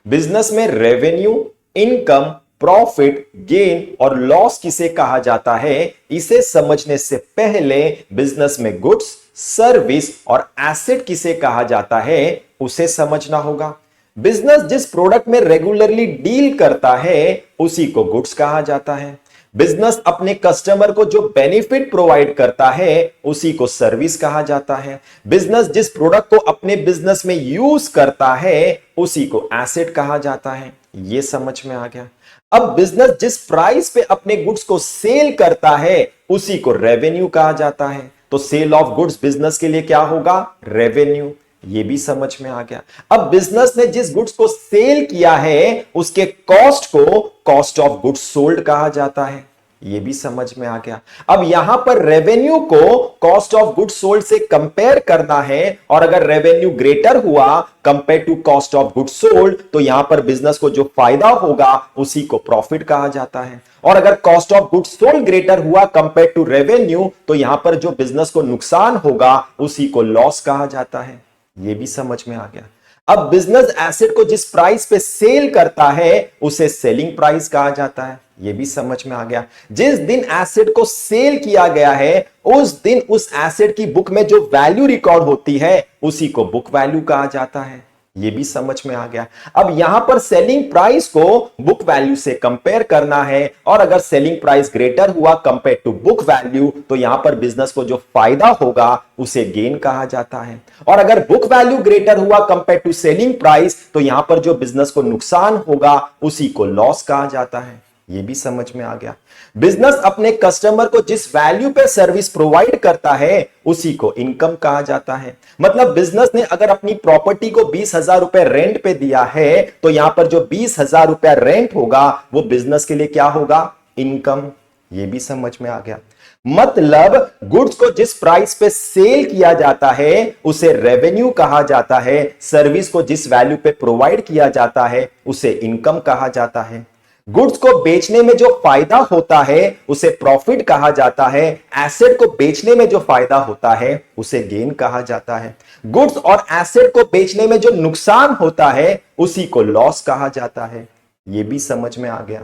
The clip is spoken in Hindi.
बिजनेस में रेवेन्यू, इनकम, प्रॉफिट, गेन और लॉस किसे कहा जाता है, इसे समझने से पहले बिजनेस में गुड्स, सर्विस और एसेट किसे कहा जाता है उसे समझना होगा। बिजनेस जिस प्रोडक्ट में रेगुलरली डील करता है उसी को गुड्स कहा जाता है। बिजनेस अपने कस्टमर को जो बेनिफिट प्रोवाइड करता है उसी को सर्विस कहा जाता है। बिजनेस जिस प्रोडक्ट को अपने बिजनेस में यूज करता है उसी को एसेट कहा जाता है। यह समझ में आ गया। अब बिजनेस जिस प्राइस पे अपने गुड्स को सेल करता है उसी को रेवेन्यू कहा जाता है। तो सेल ऑफ गुड्स बिजनेस के लिए क्या होगा, रेवेन्यू। ये भी समझ में आ गया। अब बिजनेस ने जिस गुड्स को सेल किया है उसके कॉस्ट को कॉस्ट ऑफ गुड्स सोल्ड कहा जाता है। ये भी समझ में आ गया। अब यहां पर रेवेन्यू को कॉस्ट ऑफ गुड्स सोल्ड से कंपेयर करना है और अगर रेवेन्यू ग्रेटर हुआ compare to cost of goods sold तो यहां पर बिजनेस को जो फायदा होगा उसी को प्रॉफिट कहा जाता है। और अगर cost of goods sold greater हुआ कंपेयर टू रेवेन्यू तो यहां पर जो बिजनेस को नुकसान होगा उसी को लॉस कहा जाता है। यह भी समझ में आ गया। अब बिजनेस एसेट को जिस प्राइस पे सेल करता है उसे सेलिंग प्राइस कहा जाता है। यह भी समझ में आ गया। जिस दिन एसेट को सेल किया गया है उस दिन उस एसेट की बुक में जो वैल्यू रिकॉर्ड होती है उसी को बुक वैल्यू कहा जाता है। यह भी समझ में आ गया। अब यहां पर सेलिंग प्राइस को बुक वैल्यू से कंपेयर करना है और अगर सेलिंग प्राइस ग्रेटर हुआ कंपेयर टू बुक वैल्यू तो यहां पर बिजनेस को जो फायदा होगा उसे गेन कहा जाता है। और अगर बुक वैल्यू ग्रेटर हुआ कंपेयर टू सेलिंग प्राइस तो यहां पर जो बिजनेस को नुकसान होगा उसी को लॉस कहा जाता है। यह भी समझ में आ गया। बिजनेस अपने कस्टमर को जिस वैल्यू पे सर्विस प्रोवाइड करता है उसी को इनकम कहा जाता है। मतलब बिजनेस ने अगर अपनी प्रॉपर्टी को 20,000 रुपए रेंट पे दिया है तो यहां पर जो 20,000 रुपया रेंट होगा वो बिजनेस के लिए क्या होगा, इनकम। यह भी समझ में आ गया। मतलब गुड्स को जिस प्राइस पे सेल किया जाता है उसे रेवेन्यू कहा जाता है, सर्विस को जिस वैल्यू पे प्रोवाइड किया जाता है उसे इनकम कहा जाता है। गुड्स को बेचने में जो फायदा होता है उसे प्रॉफिट कहा जाता है, एसेट को बेचने में जो फायदा होता है उसे गेन कहा जाता है। गुड्स और एसेट को बेचने में जो नुकसान होता है उसी को लॉस कहा जाता है। यह भी समझ में आ गया।